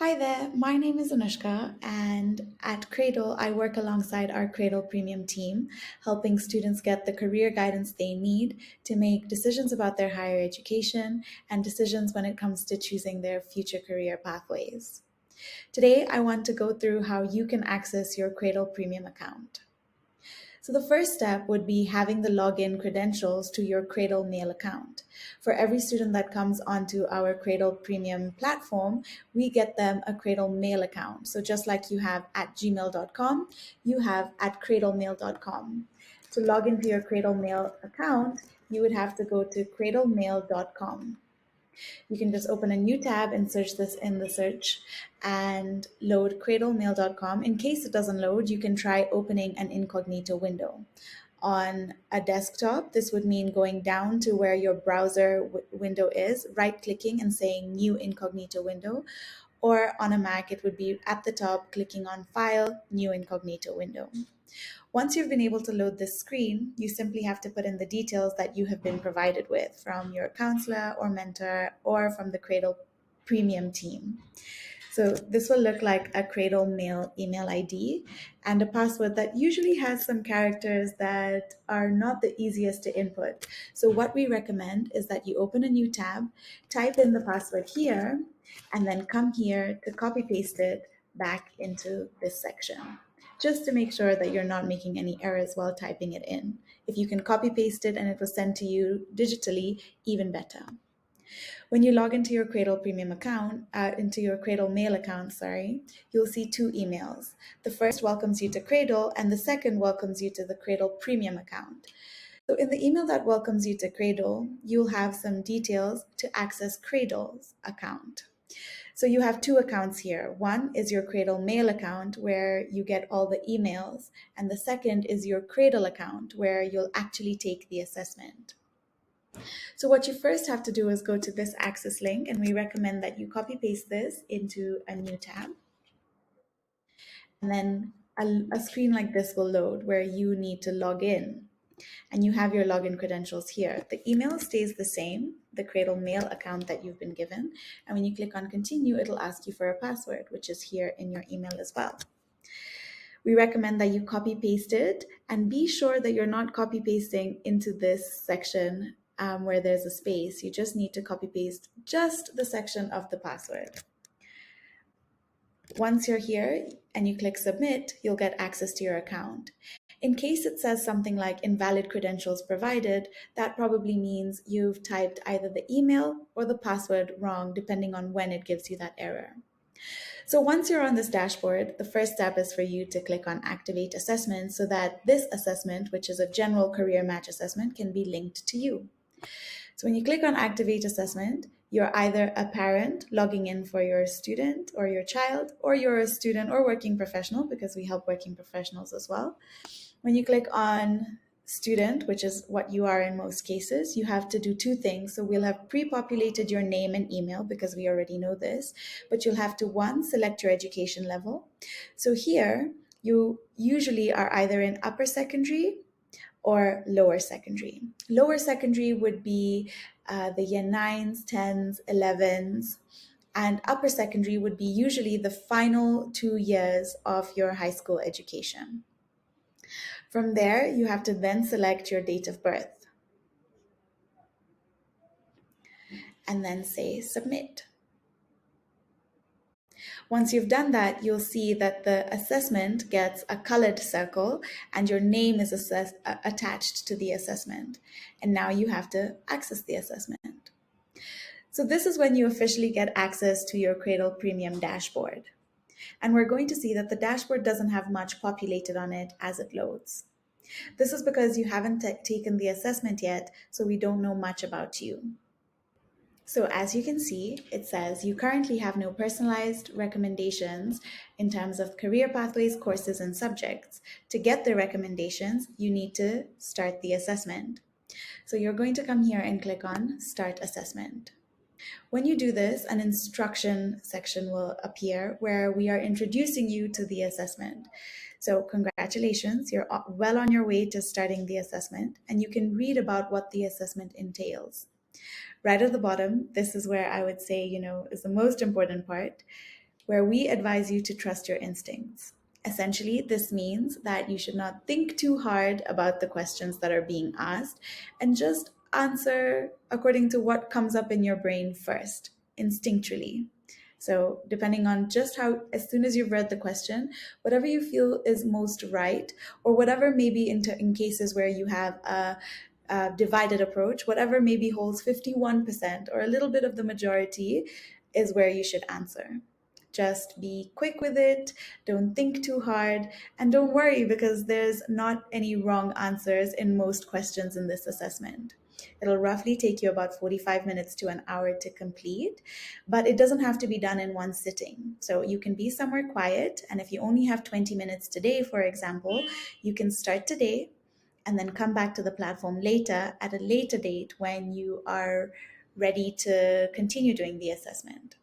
Hi there, my name is Anushka, and at Craydel, I work alongside our Craydel Premium team, helping students get the career guidance they need to make decisions about their higher education and decisions when it comes to choosing their future career pathways. Today, I want to go through how you can access your Craydel Premium account. So the first step would be having the login credentials to your CraydelMail account. For every student that comes onto our Craydel Premium platform, we get them a CraydelMail account. So just like you have at gmail.com, you have at craydlemail.com. To log into your CraydelMail account, you would have to go to craydlemail.com. You can just open a new tab and search this in the search and load craydlemail.com. In case it doesn't load, you can try opening an incognito window. On a desktop, this would mean going down to where your browser window is, right clicking and saying new incognito window. Or on a Mac, it would be at the top, clicking on File, New Incognito window. Once you've been able to load this screen, you simply have to put in the details that you have been provided with from your counselor or mentor or from the Cradle Premium team. So this will look like a CraydelMail email ID and a password that usually has some characters that are not the easiest to input. So what we recommend is that you open a new tab, type in the password here, and then come here to copy paste it back into this section, just to make sure that you're not making any errors while typing it in. If you can copy paste it and it was sent to you digitally, even better. When you log into your Craydel Premium account, into your Craydel Mail account, sorry, you'll see two emails. The first welcomes you to Craydel, and the second welcomes you to the Craydel Premium account. So in the email that welcomes you to Craydel, you'll have some details to access Craydel's account. So you have two accounts here. One is your Craydel Mail account where you get all the emails, and the second is your Craydel account where you'll actually take the assessment. So what you first have to do is go to this access link, and we recommend that you copy paste this into a new tab. And then a screen like this will load where you need to log in. And you have your login credentials here. The email stays the same, the Cradle Mail account that you've been given. And when you click on continue, it'll ask you for a password, which is here in your email as well. We recommend that you copy paste it and be sure that you're not copy pasting into this section where there's a space. You just need to copy paste just the section of the password. Once you're here and you click submit, you'll get access to your account. In case it says something like invalid credentials provided, that probably means you've typed either the email or the password wrong, depending on when it gives you that error. So once you're on this dashboard, the first step is for you to click on Activate Assessment so that this assessment, which is a general career match assessment, can be linked to you. So when you click on Activate Assessment, you're either a parent logging in for your student or your child, or you're a student or working professional, because we help working professionals as well. When you click on student, which is what you are in most cases, you have to do two things. So we'll have pre-populated your name and email because we already know this, but you'll have to, one, select your education level. So here, you usually are either in upper secondary or lower secondary. Lower secondary would be the year 9s, 10s, 11s, and upper secondary would be usually the final 2 years of your high school education. From there, you have to then select your date of birth and then say submit. Once you've done that, you'll see that the assessment gets a colored circle and your name is attached to the assessment. And now you have to access the assessment. So this is when you officially get access to your Craydel Premium dashboard. And we're going to see that the dashboard doesn't have much populated on it as it loads. This is because you haven't taken the assessment yet, so we don't know much about you. So as you can see, it says you currently have no personalized recommendations in terms of career pathways, courses, and subjects. To get the recommendations, you need to start the assessment. So you're going to come here and click on Start Assessment. When you do this, an instruction section will appear where we are introducing you to the assessment. So congratulations, you're well on your way to starting the assessment, and you can read about what the assessment entails. Right at the bottom, this is where I would say, is the most important part. where we advise you to trust your instincts. Essentially, this means that you should not think too hard about the questions that are being asked and just answer according to what comes up in your brain first, instinctually. So, depending on just how, as soon as you've read the question, whatever you feel is most right, or whatever maybe in cases where you have a divided approach, whatever maybe holds 51% or a little bit of the majority is where you should answer. Just be quick with it, don't think too hard, and don't worry because there's not any wrong answers in most questions in this assessment. It'll roughly take you about 45 minutes to an hour to complete, but it doesn't have to be done in one sitting. So you can be somewhere quiet, and if you only have 20 minutes today, for example, you can start today and then come back to the platform later at a later date when you are ready to continue doing the assessment.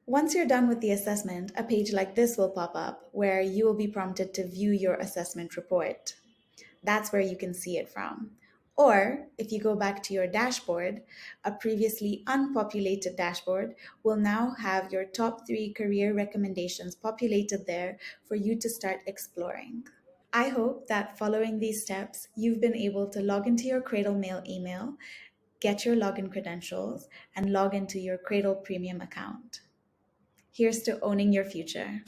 Once you're done with the assessment, a page like this will pop up where you will be prompted to view your assessment report. That's where you can see it from. Or if you go back to your dashboard, a previously unpopulated dashboard will now have your top 3 career recommendations populated there for you to start exploring. I hope that following these steps, you've been able to log into your CraydelMail email, get your login credentials, and log into your Craydel Premium account. Here's to owning your future.